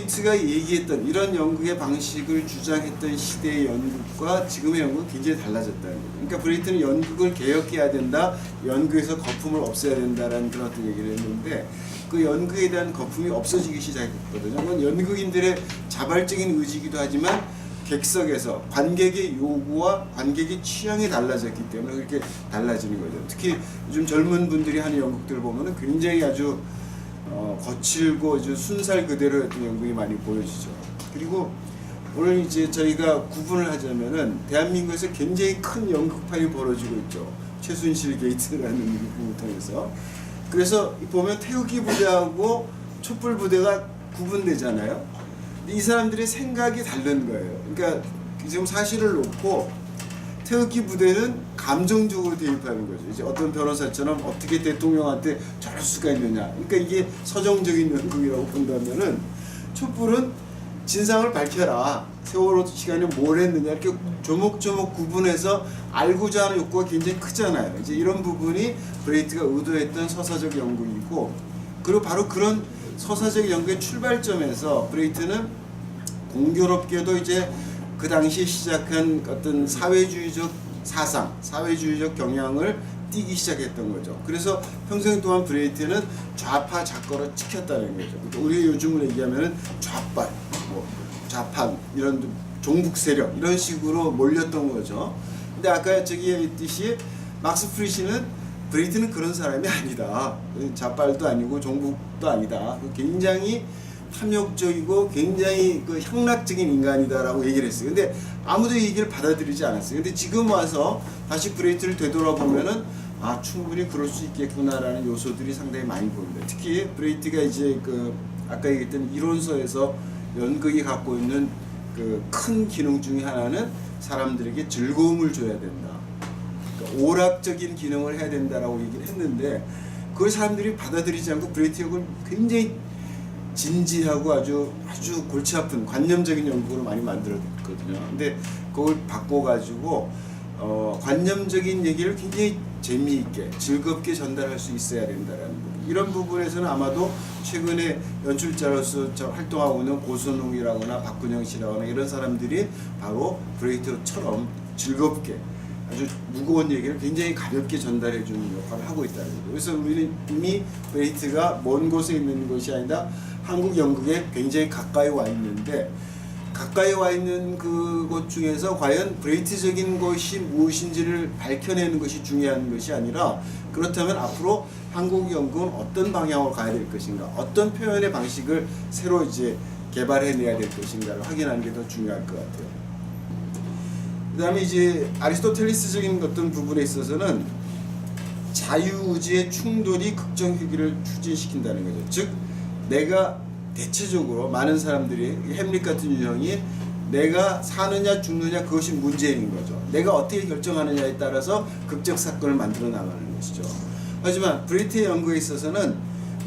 브레이트가 얘기했던 이런 연극의 방식을 주장했던 시대의 연극과 지금의 연극은 굉장히 달라졌다는 거죠. 그러니까 브레이트는 연극을 개혁해야 된다, 연극에서 거품을 없애야 된다라는 그런 어떤 얘기를 했는데 그 연극에 대한 거품이 없어지기 시작했거든요. 그건 연극인들의 자발적인 의지이기도 하지만 객석에서 관객의 요구와 관객의 취향이 달라졌기 때문에 그렇게 달라지는 거죠. 특히 요즘 젊은 분들이 하는 연극들을 보면은 굉장히 아주 거칠고 아주 순살 그대로의 어떤 연극이 많이 보여지죠. 그리고 오늘 이제 저희가 구분을 하자면은 대한민국에서 굉장히 큰 연극판이 벌어지고 있죠. 최순실 게이트라는 부분을 통해서. 그래서 보면 태극기 부대하고 촛불 부대가 구분되잖아요. 이 사람들의 생각이 다른 거예요. 그러니까 지금 사실을 놓고 태극기 부대는 감정적으로 대입하는 거죠. 이제 어떤 변호사처럼 어떻게 대통령한테 저럴 수가 있느냐. 그러니까 이게 서정적인 연극이라고 본다면은 촛불은 진상을 밝혀라. 세월호 시간에 뭘 했느냐. 이렇게 조목조목 구분해서 알고자 하는 욕구가 굉장히 크잖아요. 이제 이런 부분이 브레이트가 의도했던 서사적 연극이고, 그리고 바로 그런 서사적 연극의 출발점에서 브레이트는 공교롭게도 이제 그 당시에 시작한 어떤 사회주의적 사상, 사회주의적 경향을 띄기 시작했던 거죠. 그래서 평생 동안 브레이트는 좌파 작거로 찍혔다는 거죠. 우리 요즘으로 얘기하면은 좌빨, 뭐 좌판 이런 종북 세력 이런 식으로 몰렸던 거죠. 근데 아까 저기 했듯이 막스 프리시는 브레이트는 그런 사람이 아니다. 좌빨도 아니고 종북도 아니다. 굉장히 탐욕적이고 굉장히 그 향락적인 인간이다라고 얘기를 했어요. 근데 아무도 이 얘기를 받아들이지 않았어요. 근데 지금 와서 다시 브레이트를 되돌아보면은 아, 충분히 그럴 수 있겠구나라는 요소들이 상당히 많이 보입니다. 특히 브레이트가 이제 그 아까 얘기했던 이론서에서 연극이 갖고 있는 그 큰 기능 중에 하나는 사람들에게 즐거움을 줘야 된다. 그러니까 오락적인 기능을 해야 된다라고 얘기를 했는데 그걸 사람들이 받아들이지 않고 브레이트 역을 굉장히 진지하고 아주 골치 아픈 관념적인 연극으로 많이 만들었거든요. 근데 그걸 바꿔가지고 관념적인 얘기를 굉장히 재미있게 즐겁게 전달할 수 있어야 된다라는 거. 이런 부분에서는 아마도 최근에 연출자로서 활동하고 있는 고선웅이라거나 박근영 씨라거나 이런 사람들이 바로 브레이트처럼 즐겁게 아주 무거운 얘기를 굉장히 가볍게 전달해 주는 역할을 하고 있다는 거죠. 그래서 우리는 이미 브레이트가 먼 곳에 있는 것이 아니라 한국 연극에 굉장히 가까이 와 있는데 가까이 와 있는 그곳 중에서 과연 브레이트적인 것이 무엇인지를 밝혀내는 것이 중요한 것이 아니라 그렇다면 앞으로 한국 연극은 어떤 방향으로 가야 될 것인가, 어떤 표현의 방식을 새로 이제 개발해내야 될 것인가를 확인하는 게 더 중요할 것 같아요. 그 다음에 이제 아리스토텔레스적인 어떤 부분에 있어서는 자유의지의 충돌이 극정회귀를 추진시킨다는 거죠. 즉 내가 대체적으로 많은 사람들이 햄릿 같은 유형이 내가 사느냐 죽느냐 그것이 문제인 거죠. 내가 어떻게 결정하느냐에 따라서 극적 사건을 만들어 나가는 것이죠. 하지만 브레이트의 연구에 있어서는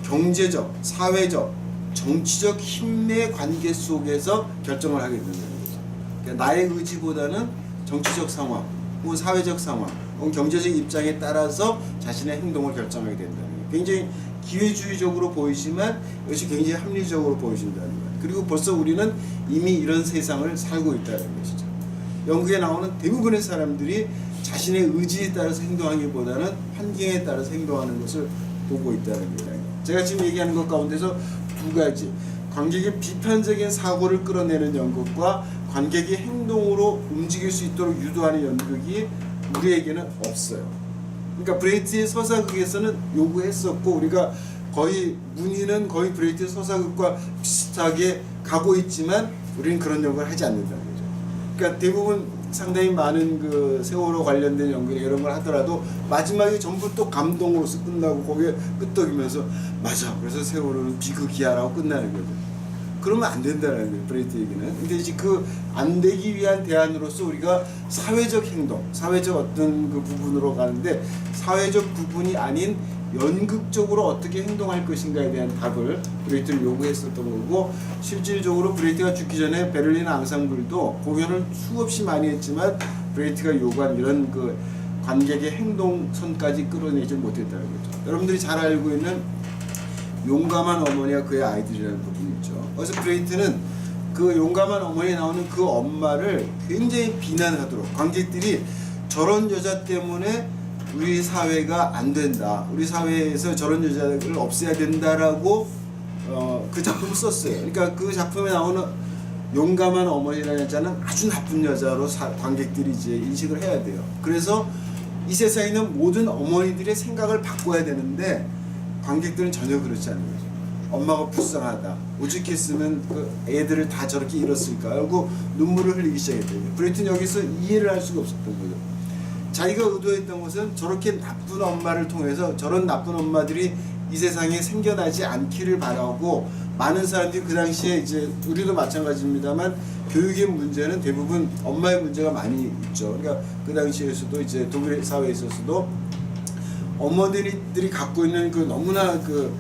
경제적, 사회적, 정치적 힘의 관계 속에서 결정을 하게 된다는 거죠. 그러니까 나의 의지보다는 정치적 상황, 혹은 사회적 상황, 혹은 경제적 입장에 따라서 자신의 행동을 결정하게 된다는 거예요. 굉장히 기회주의적으로 보이지만 이것이 굉장히 합리적으로 보여진다는 거예요. 그리고 벌써 우리는 이미 이런 세상을 살고 있다는 것이죠. 연극에 나오는 대부분의 사람들이 자신의 의지에 따라서 행동하기보다는 환경에 따라서 행동하는 것을 보고 있다는 거예요. 제가 지금 얘기하는 것 가운데서 두 가지, 관객의 비판적인 사고를 끌어내는 연극과 관객이 행동으로 움직일 수 있도록 유도하는 연극이 우리에게는 없어요. 그러니까 브레이트의 서사극에서는 요구했었고 우리가 거의 문의는 거의 브레이트의 서사극과 비슷하게 가고 있지만 우리는 그런 연극을 하지 않는다는 거죠. 그러니까 대부분 상당히 많은 그 세월호 관련된 연극 이런 걸 하더라도 마지막에 전부 또 감동으로서 끝나고 거기에 끄떡이면서 맞아 그래서 세월호는 비극이야라고 끝나는 거죠. 그러면 안 된다는 거예요, 브레이트 얘기는. 근데 이제 그 안 되기 위한 대안으로서 우리가 사회적 행동, 사회적 어떤 그 부분으로 가는데 사회적 부분이 아닌 연극적으로 어떻게 행동할 것인가에 대한 답을 브레이트를 요구했었던 거고 실질적으로 브레이트가 죽기 전에 베를린 앙상블도 공연을 수없이 많이 했지만 브레이트가 요구한 이런 그 관객의 행동선까지 끌어내지 못했다는 거죠. 여러분들이 잘 알고 있는 용감한 어머니와 그의 아이들이라는 부분이 있죠. 그래서 브레이트는 그 용감한 어머니에 나오는 그 엄마를 굉장히 비난하도록, 관객들이 저런 여자 때문에 우리 사회가 안 된다, 우리 사회에서 저런 여자를 없애야 된다라고 그 작품을 썼어요. 그러니까 그 작품에 나오는 용감한 어머니라는 여자는 아주 나쁜 여자로 관객들이 이제 인식을 해야 돼요. 그래서 이 세상에 있는 모든 어머니들의 생각을 바꿔야 되는데 관객들은 전혀 그렇지 않은 거죠. 엄마가 불쌍하다, 오죽했으면 그 애들을 다 저렇게 잃었을까 하고 눈물을 흘리기 시작했대요. 브레이트는 여기서 이해를 할 수가 없었던 거죠. 자기가 의도했던 것은 저렇게 나쁜 엄마를 통해서 저런 나쁜 엄마들이 이 세상에 생겨나지 않기를 바라고, 많은 사람들이 그 당시에 이제 우리도 마찬가지입니다만 교육의 문제는 대부분 엄마의 문제가 많이 있죠. 그러니까 그 당시에서도 이제 독일 사회에 있어서도 어머니들이 갖고 있는 그 너무나 그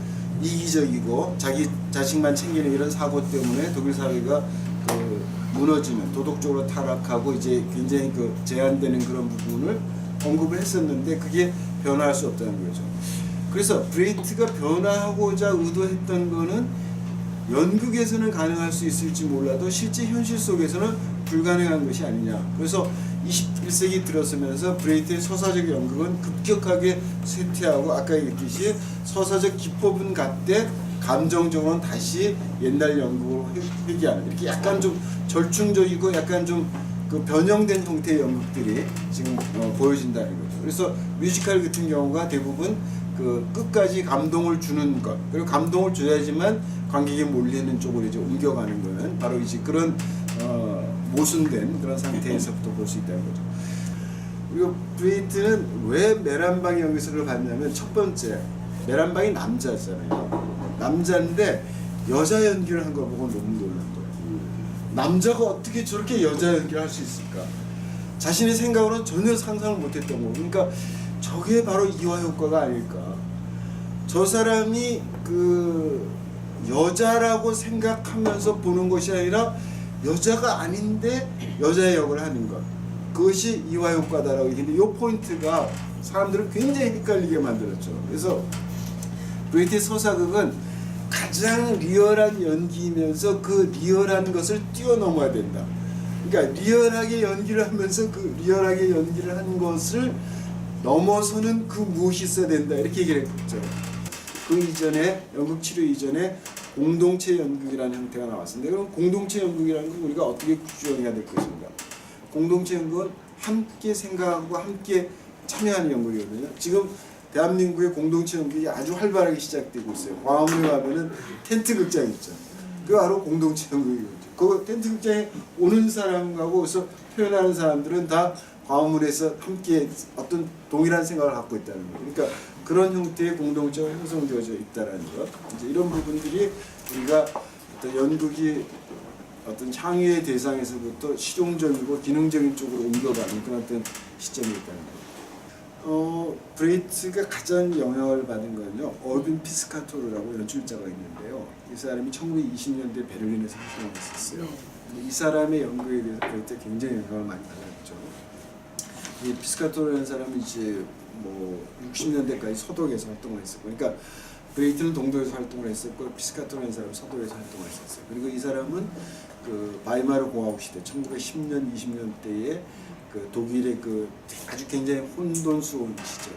이기적이고 자기 자식만 챙기는 이런 사고 때문에 독일 사회가 그 무너지는, 도덕적으로 타락하고 이제 굉장히 그 제한되는 그런 부분을 언급을 했었는데 그게 변화할 수 없다는 거죠. 그래서 브레이트가 변화하고자 의도했던 거는 연극에서는 가능할 수 있을지 몰라도 실제 현실 속에서는 불가능한 것이 아니냐. 그래서 21세기 들어서면서 브레이트의 서사적 연극은 급격하게 쇠퇴하고, 아까 얘기했듯이 서사적 기법은 같되 감정적으로는 다시 옛날 연극으로 회귀하는, 이렇게 약간 좀 절충적이고 약간 좀 그 변형된 형태의 연극들이 지금 보여진다는 거죠. 그래서 뮤지컬 같은 경우가 대부분 그 끝까지 감동을 주는 것, 그리고 감동을 줘야지만 관객이 몰리는 쪽으로 이제 옮겨가는 거는 바로 이제 그런 모순된 그런 상태에서부터 볼 수 있다는 거죠. 그리고 브레이트는 왜 메란방의 연기설을 봤냐면, 첫 번째, 메란방이 남자잖아요. 남자인데 여자 연기를 한 거 보고 너무 놀란 거예요. 남자가 어떻게 저렇게 여자 연기를 할 수 있을까? 자신의 생각으로는 전혀 상상을 못했던 거고, 그러니까 저게 바로 이화 효과가 아닐까. 저 사람이 그 여자라고 생각하면서 보는 것이 아니라 여자가 아닌데 여자의 역을 하는 것, 그것이 이화 효과다라고 얘기했는데, 이 포인트가 사람들을 굉장히 헷갈리게 만들었죠. 그래서 브레이트의 서사극은 가장 리얼한 연기이면서 그 리얼한 것을 뛰어넘어야 된다. 그러니까 리얼하게 연기를 하면서 그 리얼하게 연기를 한 것을 넘어서는 그 무엇이 있어야 된다, 이렇게 얘기를 했죠. 그 이전에, 연극 치료 이전에 공동체 연극이라는 형태가 나왔습니다. 그럼 공동체 연극이라는 건 우리가 어떻게 구조해야 될 것인가? 공동체 연극은 함께 생각하고 함께 참여하는 연극이거든요. 지금 대한민국의 공동체 연극이 아주 활발하게 시작되고 있어요. 광화문에 가면은 텐트 극장 있죠. 그게 바로 공동체 연극이거든요. 그 텐트 극장에 오는 사람하고 그래서 표현하는 사람들은 다 광화문에서 함께 어떤 동일한 생각을 갖고 있다는 거예요. 그러니까 그런 형태의 공동체가 형성되어져 있다는 것. 이제 이런 부분들이 우리가 어떤 연극이 어떤 향유의 대상에서부터 실용적이고 기능적인 쪽으로 옮겨가는 그런 어떤 시점이 있다는 거예요. 브레이트가 가장 영향을 받은 건요, 얼빈 피스카토르라고 연출자가 있는데요. 이 사람이 1920년대 베를린에서 활동을 했었어요. 이 사람의 연극에 대해서 브레이트가 굉장히 영향을 많이 받았죠. 이 피스카토르라는 사람은 이제 뭐 60년대까지 서독에서 활동을 했었고, 그러니까 브레이트는 동독에서 활동을 했었고 피스카토르라는 사람은 서독에서 활동을 했었어요. 그리고 이 사람은 그 바이마르 공화국 시대 1910년 20년대에 그 독일의 그 아주 굉장히 혼돈스러운 시절,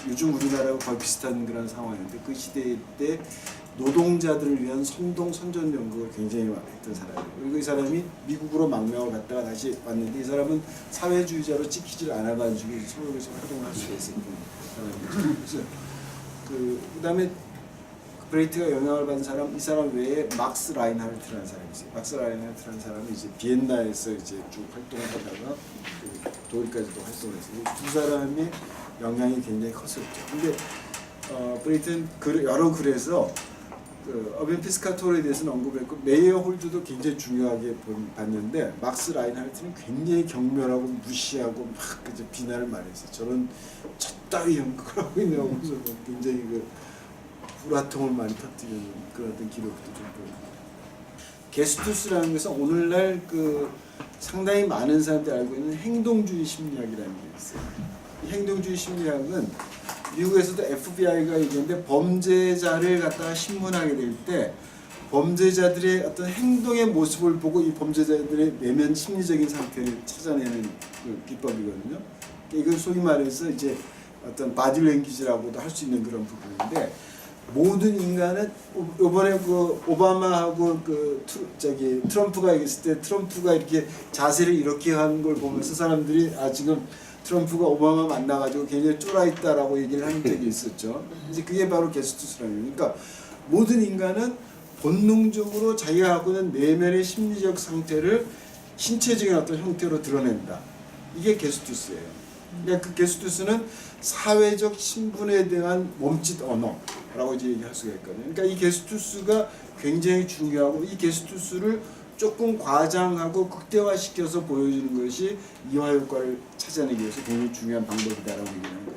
요즘 우리나라하고 거의 비슷한 그런 상황인데, 그 시대 때 노동자들을 위한 선전 연극을 굉장히 했던 사람이에요. 그리고 이 사람이 미국으로 망명을 갔다가 다시 왔는데, 이 사람은 사회주의자로 찍히질 않아가지고 서울에서 활동을 할 수가 있었던 사람이죠. 그래서 그다음에 브레이트가 영향을 받은 사람, 이 사람 외에 막스 라인하르트라는 사람이 있어요. 막스 라인하르트라는 사람이 이제 비엔나에서 이제 쭉 활동을 하다가 독일까지도 활동을 했어요. 두 사람의 영향이 굉장히 컸었죠. 근데 브레이트는 여러 글에서 어벤 피스카토르에 대해서는 언급했고, 메이어 홀드도 굉장히 중요하게 봤는데, 막스 라인하르트는 굉장히 경멸하고 무시하고 막 이제 비난을 많이 했어요. 저런 젖따위 연극을 하고 있는 하면서 굉장히 그 불화통을 많이 터뜨리는 그런 어떤 기록도 좀 보여요. 게스투스라는 것은 오늘날 그 상당히 많은 사람들이 알고 있는 행동주의 심리학이라는 게 있어요. 이 행동주의 심리학은 미국에서도 FBI가 얘기했는데 범죄자를 갖다가 신문하게 될 때 범죄자들의 어떤 행동의 모습을 보고 이 범죄자들의 내면 심리적인 상태를 찾아내는 그 기법이거든요. 이건 소위 말해서 이제 어떤 바디랭귀지라고도 할 수 있는 그런 부분인데 모든 인간은 이번에 그 오바마하고 그 트럼프가 있을 때 트럼프가 이렇게 자세를 이렇게 한 걸 보면서 사람들이 지금 트럼프가 오바마 만나가지고 굉장히 쫄아 있다라고 얘기를 한 적이 있었죠. 이제 그게 바로 게스투스라는 거예요. 그러니까 모든 인간은 본능적으로 자기가 갖고 있는 내면의 심리적 상태를 신체적인 어떤 형태로 드러낸다. 이게 게스투스예요. 그러니까 그 게스투스는 사회적 신분에 대한 몸짓 언어라고 이제 얘기할 수가 있거든요. 그러니까 이 게스투스가 굉장히 중요하고 이 게스투스를 조금 과장하고 극대화시켜서 보여주는 것이 이화 효과를 찾아내기 위해서 굉장히 중요한 방법이다라고 얘기하는 거예요.